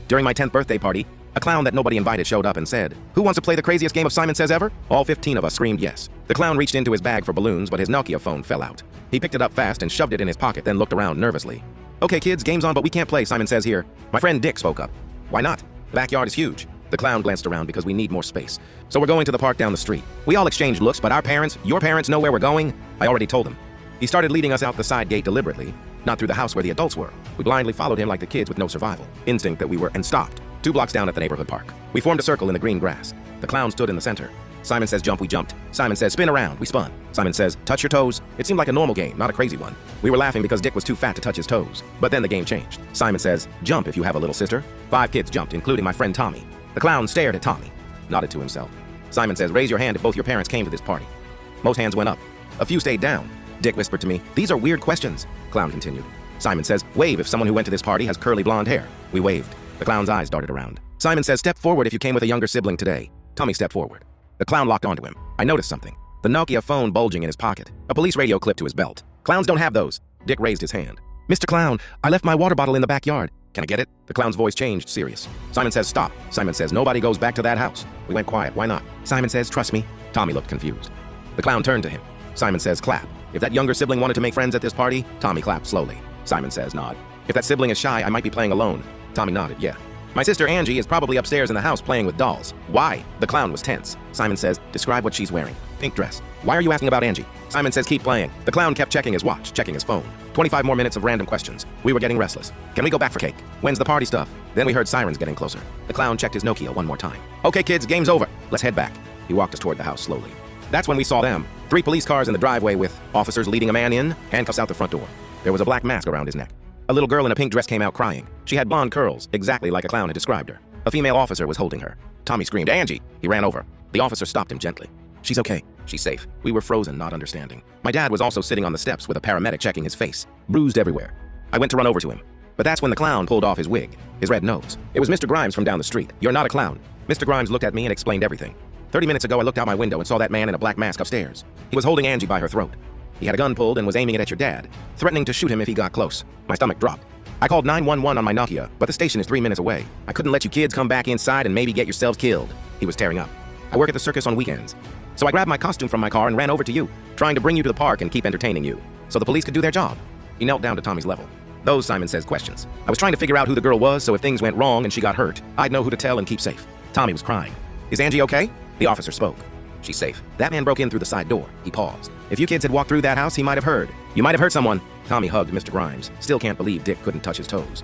During my 10th birthday party, a clown that nobody invited showed up and said, "Who wants to play the craziest game of Simon Says ever?" All 15 of us screamed yes. The clown reached into his bag for balloons, but his Nokia phone fell out. He picked it up fast and shoved it in his pocket, then looked around nervously. "Okay, kids, game's on, but we can't play, Simon Says here." My friend Dick spoke up. "Why not? The backyard is huge." The clown glanced around because we need more space. "So we're going to the park down the street." We all exchanged looks, but your parents know where we're going? I already told them. He started leading us out the side gate deliberately, not through the house where the adults were. We blindly followed him like the kids with no survival instinct that we were, and stopped 2 blocks down at the neighborhood park. We formed a circle in the green grass. The clown stood in the center. Simon says jump, we jumped. Simon says spin around, we spun. Simon says touch your toes. It seemed like a normal game, not a crazy one. We were laughing because Dick was too fat to touch his toes. But then the game changed. Simon says jump if you have a little sister. 5 kids jumped, including my friend Tommy. The clown stared at Tommy, nodded to himself. Simon says raise your hand if both your parents came to this party. Most hands went up. A few stayed down. Dick whispered to me, "These are weird questions." Clown continued. Simon says wave if someone who went to this party has curly blonde hair. We waved. The clown's eyes darted around. Simon says step forward if you came with a younger sibling today. Tommy stepped forward. The clown locked onto him. I noticed something. The Nokia phone bulging in his pocket. A police radio clipped to his belt. Clowns don't have those. Dick raised his hand. "Mr. Clown, I left my water bottle in the backyard. Can I get it?" The clown's voice changed, serious. Simon says stop. Simon says nobody goes back to that house. We went quiet. Why not? Simon says trust me. Tommy looked confused. The clown turned to him. Simon says clap. If that younger sibling wanted to make friends at this party, Tommy clapped slowly. Simon says nod. If that sibling is shy, I might be playing alone. Tommy nodded, yeah. My sister Angie is probably upstairs in the house playing with dolls. Why? The clown was tense. Simon says, describe what she's wearing. Pink dress. Why are you asking about Angie? Simon says, keep playing. The clown kept checking his watch, checking his phone. 25 more minutes of random questions. We were getting restless. Can we go back for cake? When's the party stuff? Then we heard sirens getting closer. The clown checked his Nokia one more time. Okay, kids, game's over. Let's head back. He walked us toward the house slowly. That's when we saw them. 3 police cars in the driveway with officers leading a man in, handcuffs out the front door. There was a black mask around his neck. A little girl in a pink dress came out crying. She had blonde curls, exactly like a clown had described her. A female officer was holding her. Tommy screamed, "Angie!" He ran over. The officer stopped him gently. "She's okay. She's safe." We were frozen, not understanding. My dad was also sitting on the steps with a paramedic checking his face, bruised everywhere. I went to run over to him. But that's when the clown pulled off his wig, his red nose. It was Mr. Grimes from down the street. "You're not a clown." Mr. Grimes looked at me and explained everything. 30 minutes ago, I looked out my window and saw that man in a black mask upstairs. He was holding Angie by her throat. He had a gun pulled and was aiming it at your dad, threatening to shoot him if he got close. My stomach dropped. I called 911 on my Nokia, but the station is 3 minutes away. I couldn't let you kids come back inside and maybe get yourselves killed. He was tearing up. I work at the circus on weekends. So I grabbed my costume from my car and ran over to you, trying to bring you to the park and keep entertaining you, so the police could do their job. He knelt down to Tommy's level. Those, Simon says, questions. I was trying to figure out who the girl was, so if things went wrong and she got hurt, I'd know who to tell and keep safe. Tommy was crying. "Is Angie okay?" The officer spoke. "She's safe." That man broke in through the side door. He paused. "If you kids had walked through that house, he might have heard. You might have hurt someone." Tommy hugged Mr. Grimes. Still can't believe Dick couldn't touch his toes.